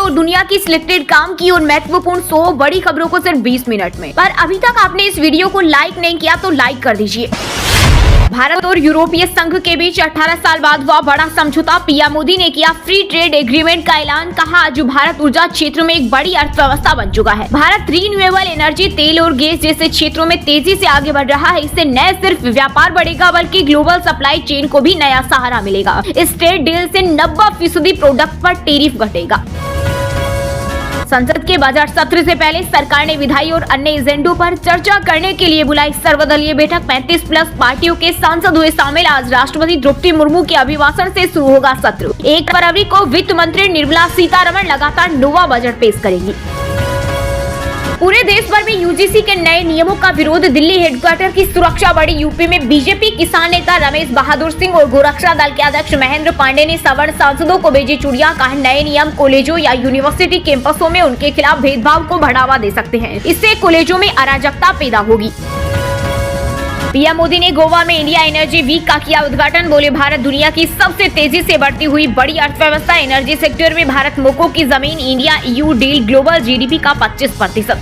और दुनिया की सिलेक्टेड काम की और महत्वपूर्ण 100 बड़ी खबरों को सिर्फ 20 मिनट में। पर अभी तक आपने इस वीडियो को लाइक नहीं किया तो लाइक कर दीजिए। भारत और यूरोपीय संघ के बीच 18 साल बाद हुआ बड़ा समझौता। पीएम मोदी ने किया फ्री ट्रेड एग्रीमेंट का ऐलान। कहा आज भारत ऊर्जा क्षेत्र में एक बड़ी अर्थव्यवस्था बन चुका है। भारत रिन्यूएबल एनर्जी, तेल और गैस जैसे क्षेत्रों में तेजी से आगे बढ़ रहा है। इससे न सिर्फ व्यापार बढ़ेगा बल्कि ग्लोबल सप्लाई चेन को भी नया सहारा मिलेगा। इस ट्रेड डील से 90% प्रोडक्ट पर टैरिफ घटेगा। संसद के बजट सत्र से पहले सरकार ने विधायी और अन्य एजेंडों पर चर्चा करने के लिए बुलाई सर्वदलीय बैठक। 35+ पार्टियों के सांसद हुए शामिल। आज राष्ट्रपति द्रौपदी मुर्मू के अभिभाषण से शुरू होगा सत्र। 1 फरवरी को वित्त मंत्री निर्मला सीतारमण लगातार नोवा बजट पेश करेंगी। पूरे देश भर में यूजीसी के नए नियमों का विरोध। दिल्ली हेडक्वार्टर की सुरक्षा बढ़ी। यूपी में बीजेपी किसान नेता रमेश बहादुर सिंह और गोरक्षा दल के अध्यक्ष महेंद्र पांडे ने सवर्ण सांसदों को भेजी चुड़ियां। कहा नए नियम कॉलेजों या यूनिवर्सिटी कैंपसों में उनके खिलाफ भेदभाव को बढ़ावा दे सकते हैं। इससे कॉलेजों में अराजकता पैदा होगी। पीएम मोदी ने गोवा में इंडिया एनर्जी वीक का किया उद्घाटन। बोले भारत दुनिया की सबसे तेजी से बढ़ती हुई बड़ी अर्थव्यवस्था। एनर्जी सेक्टर में भारत मोको की जमीन। India EU deal global GDP का 25%।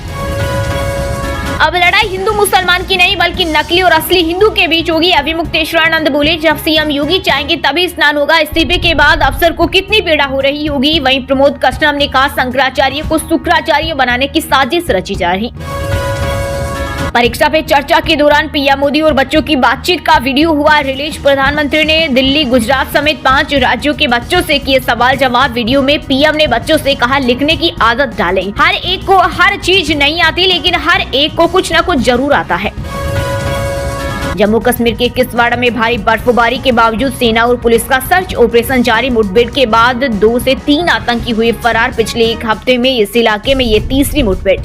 अब लड़ाई हिंदू मुसलमान की नहीं बल्कि नकली और असली हिंदू के बीच होगी। अभिमुक्तेश्वरानंद बोले जब सीएम योगी चाहेंगे तभी स्नान होगा। इस्तीफे के बाद अफसर को कितनी पीड़ा हो रही होगी। वहीं प्रमोद कष्टम ने कहा शंकराचार्य को शुक्राचार्य बनाने की साजिश रची जा रही। परीक्षा पे चर्चा के दौरान पीएम मोदी और बच्चों की बातचीत का वीडियो हुआ रिलीज। प्रधानमंत्री ने दिल्ली, गुजरात समेत 5 राज्यों के बच्चों से किए सवाल जवाब। वीडियो में पीएम ने बच्चों से कहा लिखने की आदत डालें। हर एक को हर चीज नहीं आती लेकिन हर एक को कुछ न कुछ जरूर आता है। जम्मू कश्मीर के किश्तवाड़ में भारी बर्फबारी के बावजूद सेना और पुलिस का सर्च ऑपरेशन जारी। मुठभेड़ के बाद 2 से 3 आतंकी हुए फरार। पिछले 1 हफ्ते में इस इलाके में ये तीसरी मुठभेड़।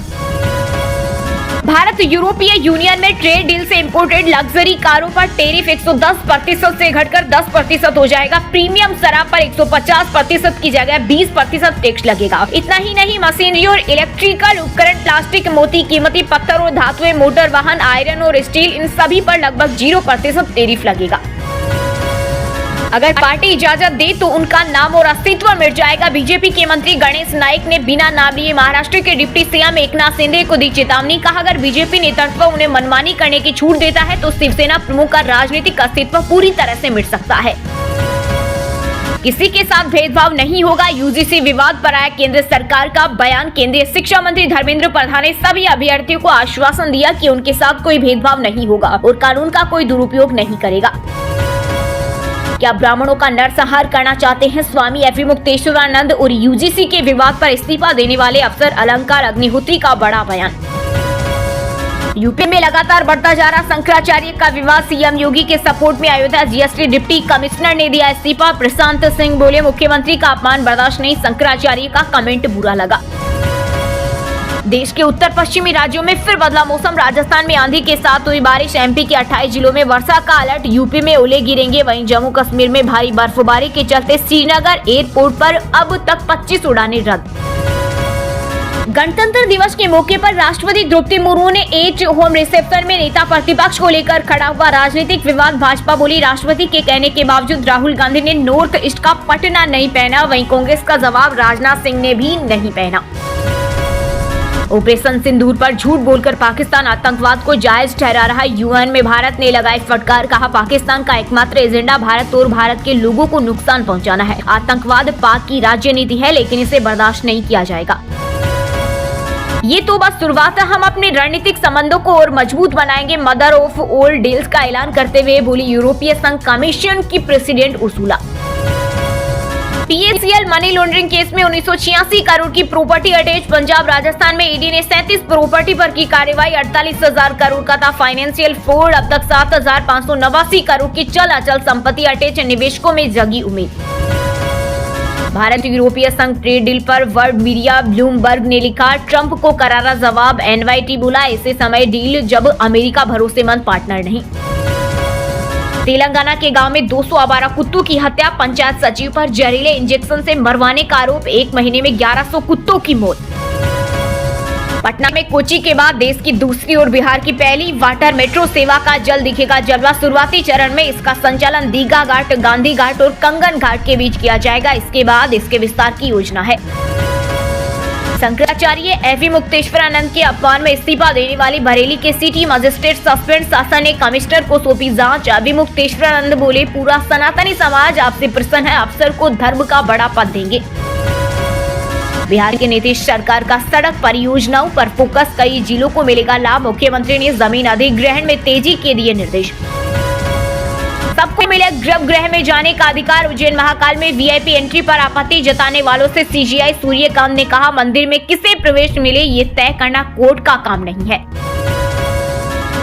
भारत यूरोपीय यूनियन में ट्रेड डील से इंपोर्टेड लग्जरी कारों पर टैरिफ 110% से घटकर 10% हो जाएगा। प्रीमियम शराब पर 150% की जगह 20% टैक्स लगेगा। इतना ही नहीं, मशीनरी और इलेक्ट्रिकल उपकरण, प्लास्टिक, मोती, कीमती पत्थर और धातुएं, मोटर वाहन, आयरन और स्टील, इन सभी पर लगभग 0% टैरिफ लगेगा। अगर पार्टी इजाजत दे तो उनका नाम और अस्तित्व मिट जाएगा। बीजेपी के मंत्री गणेश नाइक ने बिना नाम लिए महाराष्ट्र के डिप्टी सीएम एकनाथ शिंदे को दी चेतावनी। कहा अगर बीजेपी नेतृत्व उन्हें मनमानी करने की छूट देता है तो शिवसेना प्रमुख का राजनीतिक अस्तित्व पूरी तरह से मिट सकता है। किसी के साथ भेदभाव नहीं होगा। यूजीसी विवाद पर आया केंद्र सरकार का बयान। केंद्रीय शिक्षा मंत्री धर्मेंद्र प्रधान ने सभी अभ्यर्थियों को आश्वासन दिया कि उनके साथ कोई भेदभाव नहीं होगा और कानून का कोई दुरुपयोग नहीं करेगा। क्या ब्राह्मणों का नरसंहार करना चाहते हैं स्वामी अभिमुक्तेश्वरानंद और यूजीसी के विवाद पर इस्तीफा देने वाले अफसर अलंकार अग्निहोत्री का बड़ा बयान। यूपी में लगातार बढ़ता जा रहा शंकराचार्य का विवाद। सीएम योगी के सपोर्ट में अयोध्या जीएसटी डिप्टी कमिश्नर ने दिया इस्तीफा। प्रशांत सिंह बोले मुख्यमंत्री का अपमान बर्दाश्त नहीं। शंकराचार्य का कमेंट बुरा लगा। देश के उत्तर पश्चिमी राज्यों में फिर बदला मौसम। राजस्थान में आंधी के साथ हुई बारिश। एमपी के 28 जिलों में वर्षा का अलर्ट। यूपी में ओले गिरेंगे। वहीं जम्मू कश्मीर में भारी बर्फबारी के चलते श्रीनगर एयरपोर्ट पर अब तक 25 उड़ानें रद्द। गणतंत्र दिवस के मौके पर राष्ट्रपति द्रौपदी मुर्मू ने एट होम रिसेप्शन में नेता प्रतिपक्ष को लेकर खड़ा हुआ राजनीतिक विवाद। भाजपा बोली राष्ट्रपति के कहने के बावजूद राहुल गांधी ने नॉर्थ ईस्ट का पटना नहीं पहना। वहीं कांग्रेस का जवाब राजनाथ सिंह ने भी नहीं पहना। ऑपरेशन सिंदूर पर झूठ बोलकर पाकिस्तान आतंकवाद को जायज ठहरा रहा। यूएन में भारत ने लगाई फटकार। कहा पाकिस्तान का एकमात्र एजेंडा भारत और भारत के लोगों को नुकसान पहुंचाना है। आतंकवाद पाक की राज्य नीति है लेकिन इसे बर्दाश्त नहीं किया जाएगा। ये तो बस शुरुआत है। हम अपने रणनीतिक संबंधों को और मजबूत बनाएंगे। मदर ऑफ ऑल डील्स का ऐलान करते हुए बोली यूरोपीय संघ कमीशन की president Ursula. PACL money laundering case में 1986 करोड़ की प्रॉपर्टी अटैच। पंजाब राजस्थान में ईडी ने 37 प्रॉपर्टी पर की कार्रवाई। 48,000 करोड़ का था फाइनेंशियल फ्रॉड। अब तक 7,589 करोड़ की चल अचल संपत्ति अटैच। निवेशकों में जगी उम्मीद। भारत यूरोपीय संघ ट्रेड डील पर वर्ल्ड मीडिया ब्लूमबर्ग ने लिखा ट्रंप को करारा जवाब। NYT बोला ऐसे समय डील जब अमेरिका भरोसेमंद पार्टनर नहीं। तेलंगाना के गांव में 200 आवारा कुत्तों की हत्या। पंचायत सचिव पर जहरीले इंजेक्शन से मरवाने का आरोप। 1 महीने में 1100 कुत्तों की मौत। पटना में कोची के बाद देश की दूसरी और बिहार की पहली वाटर मेट्रो सेवा का जल्द दिखेगा जलवा। शुरुआती चरण में इसका संचालन दीघा घाट, गांधी घाट और कंगन घाट के बीच किया जाएगा। इसके बाद इसके विस्तार की योजना है। शंकराचार्य एवं मुक्तेश्वरानंद के अपमान में इस्तीफा देने वाली बरेली के सिटी मजिस्ट्रेट सस्पेंड शासन ने कमिश्नर को सौंपी जांच। अभी मुक्तेश्वरानंद बोले, पूरा सनातनी समाज आपसे प्रसन्न है, अफसर को धर्म का बड़ा पद देंगे। बिहार के नीतीश सरकार का सड़क परियोजनाओं पर फोकस, कई जिलों को मिलेगा लाभ। मुख्यमंत्री ने जमीन अधिग्रहण में तेजी के दिए निर्देश। सबको मिले गर्भगृह में जाने का अधिकार। उज्जैन महाकाल में वीआईपी एंट्री पर आपत्ति जताने वालों से सीजीआई सूर्यकांत ने कहा, मंदिर में किसे प्रवेश मिले ये तय करना कोर्ट का काम नहीं है।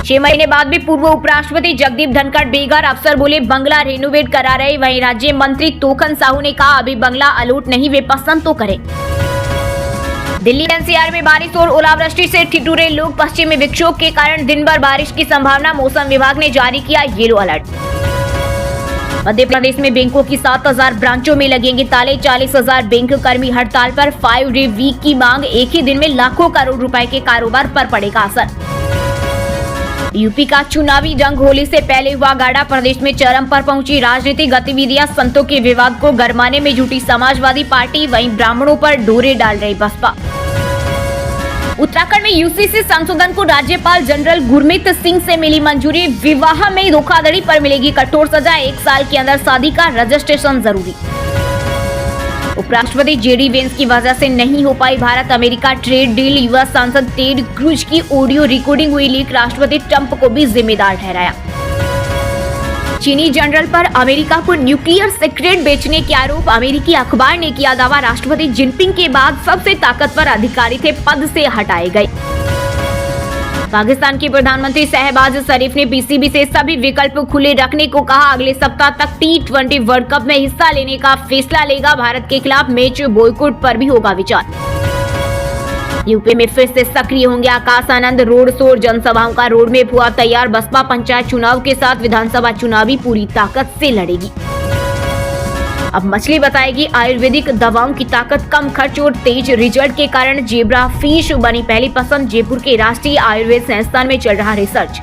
6 महीने बाद भी पूर्व उपराष्ट्रपति जगदीप धनखड़ बेघर। अफसर बोले, बंगला रेनोवेट करा रहे। वहीं राज्य मंत्री तोखन साहू ने कहा, अभी बंगला अलॉट नहीं, वे पसंद तो करें। दिल्ली एनसीआर में बारिश और ओलावृष्टि से ठिठुरे लोग। पश्चिमी विक्षोभ के कारण दिन भर बारिश की संभावना। मौसम विभाग ने जारी किया येलो अलर्ट। मध्य प्रदेश में बैंकों की 7000 ब्रांचों में लगेंगे ताले। 40,000 बैंक कर्मी हड़ताल पर। 5 डे वीक की मांग। एक ही दिन में लाखों करोड़ रुपए के कारोबार पर पड़ेगा असर। यूपी का चुनावी जंग होली से पहले हुआ गाढ़ा। प्रदेश में चरम पर पहुंची राजनीतिक गतिविधियां। संतों के विवाद को गरमाने में जुटी समाजवादी पार्टी। वहीं ब्राह्मणों पर डोरे डाल रही बसपा। उत्तराखंड में यूसीसी संशोधन को राज्यपाल जनरल गुरमीत सिंह से मिली मंजूरी। विवाह में धोखाधड़ी पर मिलेगी कठोर सजा। 1 साल के अंदर शादी का रजिस्ट्रेशन जरूरी। उपराष्ट्रपति जेडी वेंस की वजह से नहीं हो पाई भारत अमेरिका ट्रेड डील। युवा सांसद टेड क्रूज की ऑडियो रिकॉर्डिंग हुई लीक। राष्ट्रपति ट्रंप को भी जिम्मेदार ठहराया। चीनी जनरल पर अमेरिका को न्यूक्लियर सीक्रेट बेचने के आरोप। अमेरिकी अखबार ने किया दावा, राष्ट्रपति जिनपिंग के बाद सबसे ताकतवर अधिकारी थे, पद से हटाए गए। पाकिस्तान के प्रधानमंत्री शहबाज शरीफ ने पीसीबी से सभी विकल्प खुले रखने को कहा। अगले सप्ताह तक T20 वर्ल्ड कप में हिस्सा लेने का फैसला लेगा। भारत के खिलाफ मैच बॉयकॉट पर भी होगा विचार। यूपी में फिर से सक्रिय होंगे आकाश आनंद। रोड शो, जनसभाओं का रोड मैप हुआ तैयार। बसपा पंचायत चुनाव के साथ विधानसभा चुनाव भी पूरी ताकत से लड़ेगी। अब मछली बताएगी आयुर्वेदिक दवाओं की ताकत, कम खर्च और तेज रिजल्ट के कारण जेब्रा फिश बनी पहली पसंद। जयपुर के राष्ट्रीय आयुर्वेद संस्थान में चल रहा रिसर्च।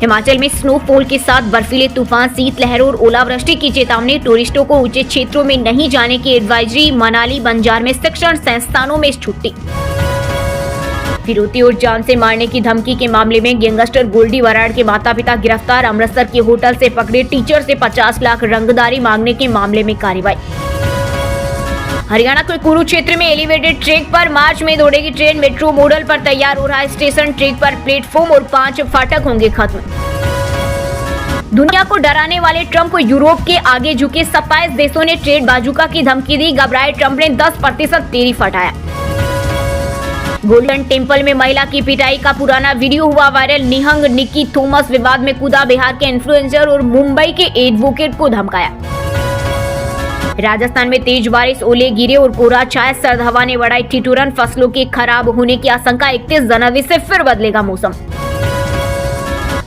हिमाचल में स्नोफॉल के साथ बर्फीले तूफान, शीतलहर और ओलावृष्टि की चेतावनी। टूरिस्टों को ऊंचे क्षेत्रों में नहीं जाने की एडवाइजरी। मनाली, बंजार में शिक्षण संस्थानों में छुट्टी। फिरौती और जान से मारने की धमकी के मामले में गैंगस्टर गोल्डी बराड़ के माता पिता गिरफ्तार। अमृतसर के होटल से पकड़े टीचर से 50 लाख रंगदारी मांगने के मामले में कार्रवाई। हरियाणा के कुरुक्षेत्र में एलिवेटेड ट्रैक पर मार्च में दौड़ेगी ट्रेन। मेट्रो मॉडल पर तैयार हो रहा है स्टेशन। ट्रैक पर प्लेटफॉर्म और 5 फाटक होंगे खत्म। दुनिया को डराने वाले ट्रंप, यूरोप के आगे झुके 27 देशों ने ट्रेड बाजुका की धमकी दी। घबराए ट्रंप ने 10% टैरिफ हटाया। गोल्डन टेम्पल में महिला की पिटाई का पुराना वीडियो हुआ वायरल। निहंग निक्की थॉमस विवाद में कूदा। बिहार के इन्फ्लुएंसर और मुंबई के एडवोकेट को धमकाया। राजस्थान में तेज बारिश, ओले गिरे और कोहरा छाया। सर्द हवा ने बढ़ाई ठिठुरन। फसलों के खराब होने की आशंका। 31 जनवरी से फिर बदलेगा मौसम।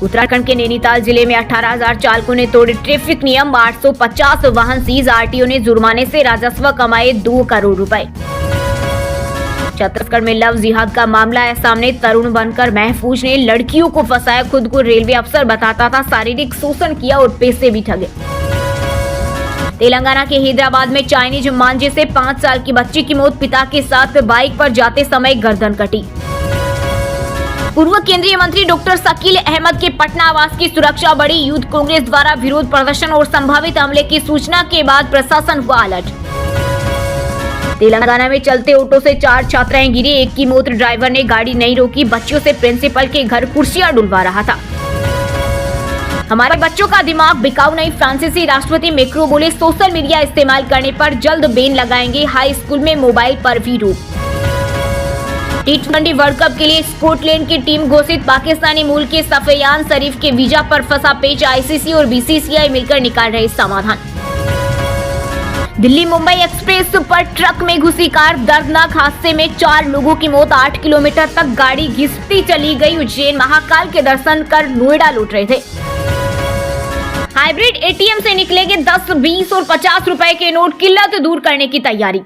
उत्तराखंड के नैनीताल जिले में 18,000 चालकों ने तोड़े ट्रैफिक नियम। 850 वाहन सीज। आरटीओ ने जुर्माने से राजस्व कमाए 2 करोड़ रुपए। छत्तीसगढ़ में लव जिहाद का मामला है सामने। तरुण बनकर महफूज ने लड़कियों को फंसाया। खुद को रेलवे अफसर बताता था, शारीरिक शोषण किया और पैसे भी ठगे। तेलंगाना के हैदराबाद में चाइनीज मांझे से 5 साल की बच्ची की मौत। पिता के साथ बाइक पर जाते समय गर्दन कटी। पूर्व केंद्रीय मंत्री डॉक्टर शकील अहमद के पटना आवास की सुरक्षा बढ़ी। यूथ कांग्रेस द्वारा विरोध प्रदर्शन और संभावित हमले की सूचना के बाद प्रशासन हुआ अलर्ट। तेलंगाना में चलते ऑटो से 4 छात्राएं गिरी। एक की मौत। ड्राइवर ने गाड़ी नहीं रोकी। बच्चियों से प्रिंसिपल के घर कुर्सियां डुलवा रहा था। हमारे बच्चों का दिमाग बिकाऊ नहीं। फ्रांसीसी राष्ट्रपति मैक्रो बोले, सोशल मीडिया इस्तेमाल करने पर जल्द बैन लगाएंगे। हाई स्कूल में मोबाइल पर भी रोक। T20 वर्ल्ड कप के लिए स्कॉटलैंड की टीम घोषित। पाकिस्तानी मूल के सफेयान शरीफ के वीजा पर फंसा पेच। आईसीसी और बीसीसीआई मिलकर निकाल रहे समाधान। दिल्ली मुंबई एक्सप्रेस पर ट्रक में घुसी कार। दर्दनाक हादसे में 4 लोगों की मौत। 8 किलोमीटर तक गाड़ी घिसती चली गई। उज्जैन महाकाल के दर्शन कर नोएडा लौट रहे थे। हाइब्रिड एटीएम से निकलेंगे 10, 20 और 50 रुपए के नोट। किल्लत दूर करने की तैयारी।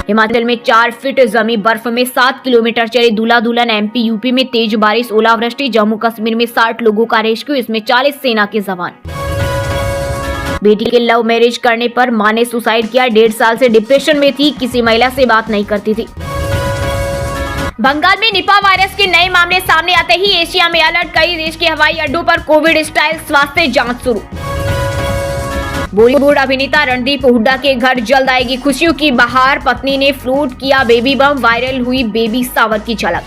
हिमाचल में 4 फीट जमी बर्फ में 7 किलोमीटर चले दूल्हा दुल्हन। एमपी यूपी में तेज बारिश, ओलावृष्टि। जम्मू कश्मीर में 60 लोगों का रेस्क्यू, इसमें 40 सेना के जवान। बेटी के लव मैरिज करने पर मां ने सुसाइड किया। 1.5 साल से डिप्रेशन में थी, किसी महिला से बात नहीं करती थी। बंगाल में निपा वायरस के नए मामले सामने आते ही एशिया में अलर्ट। कई देश के हवाई अड्डों पर कोविड स्टाइल स्वास्थ्य जांच शुरू। बॉलीवुड अभिनेता रणदीप हुड्डा के घर जल्द आएगी खुशियों की बहार। पत्नी ने फ्लूट किया बेबी बम, वायरल हुई बेबी शावर की झलक।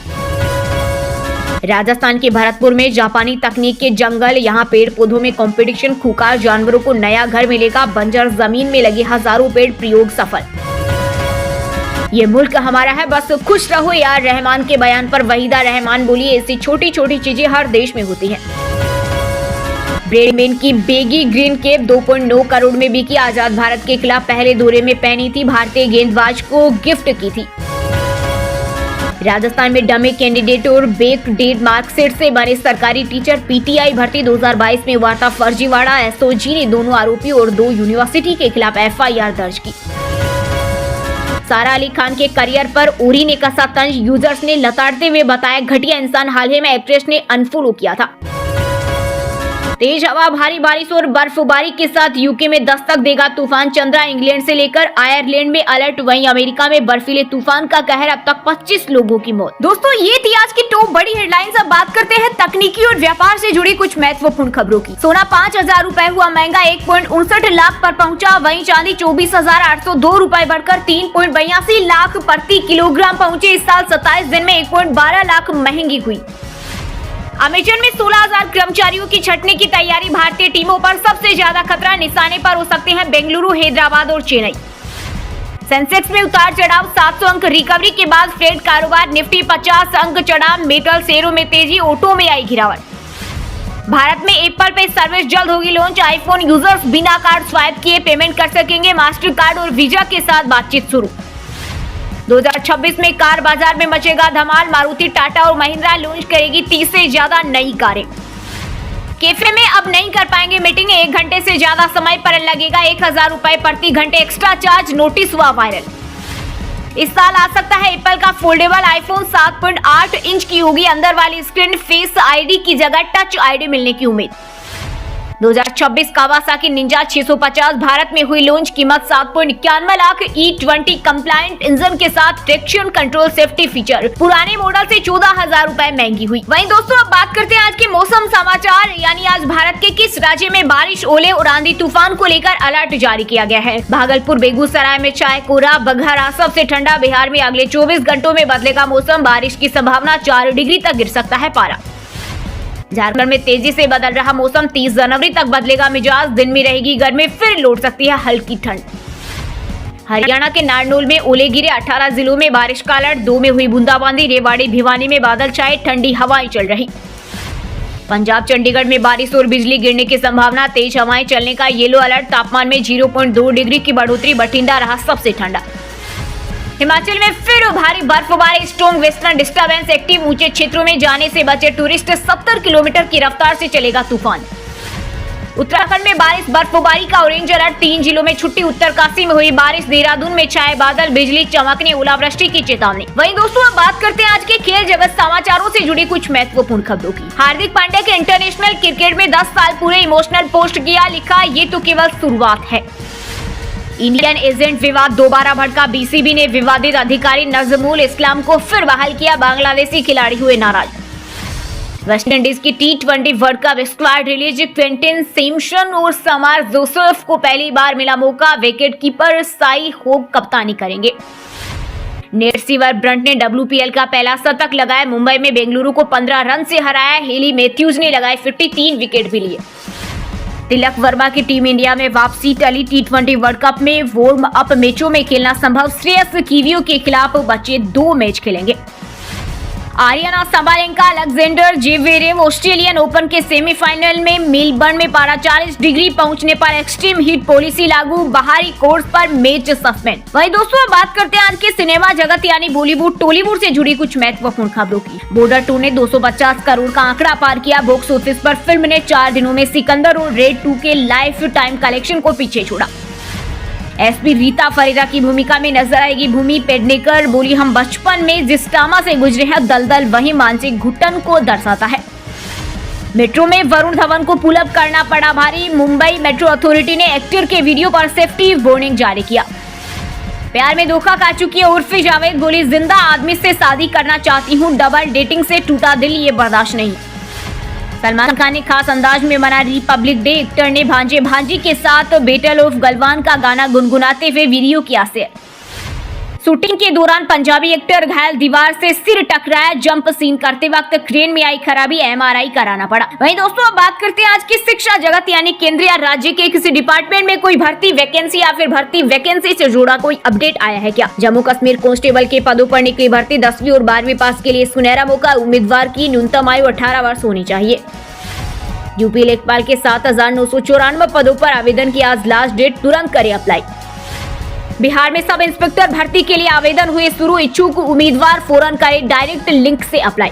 राजस्थान के भरतपुर में जापानी तकनीक के जंगल, यहां पेड़ पौधों में कंपटीशन, खूंखार जानवरों को नया घर मिलेगा। बंजर जमीन में लगे हजारों पेड़, प्रयोग सफल। ये मुल्क हमारा है, बस खुश रहो यार। रहमान के बयान पर वहीदा रहमान बोली, ऐसी छोटी छोटी चीजें हर देश में होती हैं। ब्रेडमैन की बेगी ग्रीन केप 2.9 करोड़ में बिकी। आजाद भारत के खिलाफ पहले दौरे में पहनी थी, भारतीय गेंदबाज को गिफ्ट की थी। राजस्थान में डमी कैंडिडेट और बेक डेट मार्कशीट से बने सरकारी टीचर। पीटीआई भर्ती 2022 में हुआ था फर्जीवाड़ा। एसओजी ने दोनों आरोपियों और 2 यूनिवर्सिटी के खिलाफ एफआईआर दर्ज की। सारा अली खान के करियर पर उरी ने कसा तंज। यूजर्स ने लताड़ते हुए बताया घटिया इंसान। हाल ही में एक्ट्रेस ने अनफॉलो किया था। तेज हवा, भारी बारिश और बर्फबारी के साथ यूके में दस्तक देगा तूफान चंद्रा। इंग्लैंड से लेकर आयरलैंड में अलर्ट। वहीं अमेरिका में बर्फीले तूफान का कहर, अब तक 25 लोगों की मौत। दोस्तों, ये थी आज की टॉप बड़ी हेडलाइंस। अब बात करते हैं तकनीकी और व्यापार से जुड़ी कुछ महत्वपूर्ण खबरों की। सोना 5,000 रुपए हुआ महंगा, 1.59 लाख पर पहुंचा। वहीं चांदी 24,802 रुपए बढ़कर 3.82 लाख प्रति किलोग्राम पहुंचे। इस साल 27 दिन में 1.12 लाख महंगी हुई। अमेजन में 16,000 कर्मचारियों की छंटनी की तैयारी। भारतीय टीमों पर सबसे ज्यादा खतरा, निशाने पर हो सकते हैं बेंगलुरु, हैदराबाद और चेन्नई। सेंसेक्स में उतार चढ़ाव, 700 अंक रिकवरी के बाद फ्रेट कारोबार। निफ्टी 50 अंक चढ़ा। मेटल शेयरों में तेजी, ऑटो में आई गिरावट। भारत में एप्पल पे सर्विस जल्द होगी लॉन्च। आईफोन यूजर्स बिना कार्ड स्वाइप किए पेमेंट कर सकेंगे। मास्टर कार्ड और वीजा के साथ बातचीत शुरू। 2026 में कार बाजार में मचेगा धमाल। मारुति, टाटा और महिंद्रा लॉन्च करेगी 30 से ज्यादा नई कारें। कैफे में अब नहीं कर पाएंगे मीटिंग, 1 घंटे से ज्यादा समय पर लगेगा 1,000 रुपए प्रति घंटे एक्स्ट्रा चार्ज। नोटिस हुआ वायरल। इस साल आ सकता है एप्पल का फोल्डेबल आईफोन। 7.8 इंच की होगी अंदर वाली स्क्रीन। फेस आईडी की जगह टच आईडी मिलने की उम्मीद। 2026 कावासाकी निंजा 650 भारत में हुई लॉन्च। कीमत 7.91 लाख। E20 कंप्लायंट इंजन के साथ ट्रैक्शन कंट्रोल सेफ्टी फीचर। पुराने मॉडल से 14,000 रुपए महंगी हुई। वहीं दोस्तों, अब बात करते हैं आज के मौसम समाचार। यानी आज भारत के किस राज्य में बारिश, ओले और आंधी तूफान को लेकर अलर्ट जारी किया गया है। भागलपुर, बेगूसराय में चाय कोहरा, बघारा सबसे ठंडा। बिहार में अगले 24 घंटों में बदलेगा मौसम, बारिश की संभावना, 4 डिग्री तक गिर सकता है पारा। झारखंड में तेजी से बदल रहा मौसम, 30 जनवरी तक बदलेगा मिजाज। दिन में रहेगी गर्मी, फिर लौट सकती है हल्की ठंड। हरियाणा के नारनौल में ओले गिरे, 18 जिलों में बारिश का अलर्ट। 2 में हुई बूंदाबांदी। रेवाड़ी, भिवानी में बादल छाए, ठंडी हवाएं चल रही। पंजाब, चंडीगढ़ में बारिश और बिजली गिरने की संभावना, तेज हवाएं चलने का येलो अलर्ट। तापमान में 0.2 डिग्री की बढ़ोतरी। बठिंडा रहा सबसे ठंडा। हिमाचल में फिर भारी बर्फबारी, स्ट्रॉन्ग वेस्टर्न डिस्टर्बेंस एक्टिव। ऊंचे क्षेत्रों में जाने से बचे टूरिस्ट। 70 किलोमीटर की रफ्तार से चलेगा तूफान। उत्तराखंड में बारिश, बर्फबारी का ऑरेंज अलर्ट। 3 जिलों में छुट्टी। उत्तरकाशी में हुई बारिश। देहरादून में छाए बादल, बिजली चमकने, ओलावृष्टि की चेतावनी। वहीं दोस्तों, अब बात करते हैं आज के खेल जगत समाचारों से जुड़ी कुछ महत्वपूर्ण खबरों की। हार्दिक पांड्या के इंटरनेशनल क्रिकेट में 10 साल पूरे, इमोशनल पोस्ट किया। लिखा, ये तो केवल शुरुआत है। इंडियन एजेंट विवाद दोबारा भड़का। बीसीबी ने विवादित अधिकारी नजमुल इस्लाम को फिर बहाल किया। बांग्लादेशी खिलाड़ी हुए नाराज। वेस्टइंडीज की T20 world cup squad release. Quinton Samson और समार जोसेफ को पहली बार मिला मौका। विकेटकीपर साई होप कप्तानी करेंगे। नेट रिसीवर ब्रंट ने WPL का पहला शतक लगाया। मुंबई में बेंगलुरु को 15 रन से हराया। हेली मैथ्यूज ने लगाए 53 विकेट भी लिए। तिलक वर्मा की टीम इंडिया में वापसी टली। T20 वर्ल्ड कप में वार्म अप मैचों में खेलना संभव। श्रेयस कीवियो के खिलाफ बचे 2 मैच खेलेंगे। Aryana Sabalenka, Alexander जेवेरेव Australian open के सेमीफाइनल में। मेलबर्न में पारा 40 डिग्री पहुंचने पर एक्सट्रीम हीट पॉलिसी लागू। बाहरी कोर्स पर मैच सस्पेंड। वहीं दोस्तों, बात करते हैं आज के सिनेमा जगत यानी बॉलीवुड टॉलीवुड से जुड़ी कुछ महत्वपूर्ण खबरों की। बॉर्डर 2 ने 250 करोड़ का आंकड़ा पार किया। बॉक्स ऑफिस पर फिल्म ने 4 दिनों में सिकंदर और रेड 2 के लाइफ टाइम कलेक्शन को पीछे छोड़ा। एसपी रीता फरीदा की भूमिका में नजर आएगी भूमि पेडनेकर। बोली, हम बचपन में जिस ट्रॉमा से गुजरे हैं, दलदल वही मानसिक घुटन को दर्शाता है। मेट्रो में वरुण धवन को पुल अप करना पड़ा भारी। मुंबई मेट्रो अथॉरिटी ने एक्टर के वीडियो पर सेफ्टी वार्निंग जारी किया। प्यार में धोखा खा चुकी है उर्फी जावेद, बोली जिंदा आदमी से शादी करना चाहती हूँ, डबल डेटिंग से टूटा दिल ये बर्दाश्त नहीं। सलमान खान ने खास अंदाज में मना रिपब्लिक डे। एक्टर ने भांजे भांजी के साथ बैटल ऑफ गलवान का गाना गुनगुनाते हुए वीडियो किया शेयर। शूटिंग के दौरान पंजाबी एक्टर घायल, दीवार से सिर टकराया। जंप सीन करते वक्त क्रेन में आई खराबी, MRI कराना पड़ा। वहीं दोस्तों अब बात करते हैं आज की शिक्षा जगत यानी केंद्र या राज्य के किसी डिपार्टमेंट में कोई भर्ती वैकेंसी या फिर भर्ती वैकेंसी से जुड़ा कोई अपडेट आया है क्या। जम्मू कश्मीर कांस्टेबल के पदों पर निकली भर्ती। 10वीं और 12वीं पास के लिए सुनहरा मौका। उम्मीदवार की न्यूनतम आयु 18 वर्ष होनी चाहिए। यूपी लेखपाल के 7,994 पदों पर आवेदन की आज लास्ट डेट, तुरंत करें अप्लाई। बिहार में सब इंस्पेक्टर भर्ती के लिए आवेदन हुए शुरू। इच्छुक उम्मीदवार फौरन करें डायरेक्ट लिंक से अप्लाई।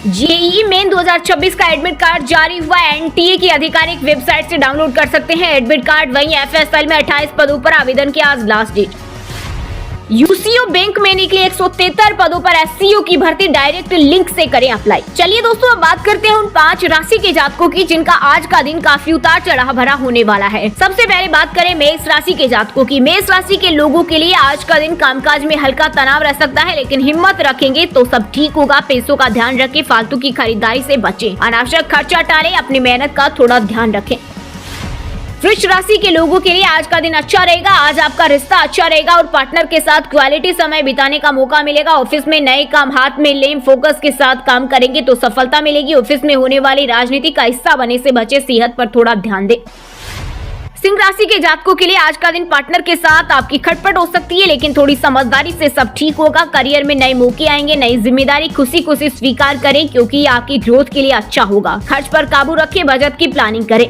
जेईई मेन 2026 का एडमिट कार्ड जारी हुआ। NTA की आधिकारिक वेबसाइट से डाउनलोड कर सकते हैं एडमिट कार्ड। वहीं FSL में 28 पदों पर आवेदन की आज लास्ट डेट। UCO बैंक में निकले 173 पदों पर SCO की भर्ती, डायरेक्ट लिंक से करें अप्लाई। चलिए दोस्तों अब बात करते हैं उन 5 राशि के जातकों की जिनका आज का दिन काफी उतार चढ़ाव भरा होने वाला है। सबसे पहले बात करें मेष राशि के जातकों की। मेष राशि के लोगों के लिए आज का दिन कामकाज में हल्का तनाव रह सकता है, लेकिन हिम्मत रखेंगे तो सब ठीक होगा। पैसों का ध्यान रखें, फालतू की खरीदारी से बचें, अनावश्यक खर्चा टालें, अपनी मेहनत का थोड़ा ध्यान रखें। वृष राशि के लोगों के लिए आज का दिन अच्छा रहेगा। आज आपका रिश्ता अच्छा रहेगा और पार्टनर के साथ क्वालिटी समय बिताने का मौका मिलेगा। ऑफिस में नए काम हाथ में लें, फोकस के साथ काम करेंगे तो सफलता मिलेगी। ऑफिस में होने वाली राजनीति का हिस्सा बनने से बचे, सेहत पर थोड़ा ध्यान दें। सिंह राशि के जातकों के लिए आज का दिन पार्टनर के साथ आपकी खटपट हो सकती है, लेकिन थोड़ी समझदारी से सब ठीक होगा। करियर में नए मौके आएंगे, नई जिम्मेदारी खुशी खुशी स्वीकार करें क्योंकि ये आपकी ग्रोथ के लिए अच्छा होगा। खर्च पर काबू रखें, बजट की प्लानिंग करें।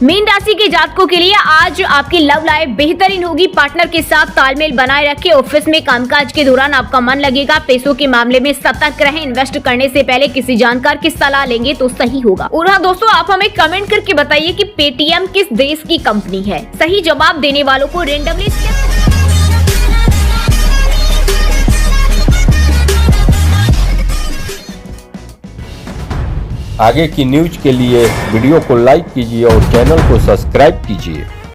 मीन राशि के जातकों के लिए आज आपकी लव लाइफ बेहतरीन होगी। पार्टनर के साथ तालमेल बनाए रखें। ऑफिस में कामकाज के दौरान आपका मन लगेगा। पैसों के मामले में सतर्क रहें। इन्वेस्ट करने से पहले किसी जानकार की सलाह लेंगे तो सही होगा। और हाँ दोस्तों, आप हमें कमेंट करके बताइए कि पेटीएम किस देश की कंपनी है। सही जवाब देने वालों को रेंडमली आगे की न्यूज के लिए वीडियो को लाइक कीजिए और चैनल को सब्सक्राइब कीजिए।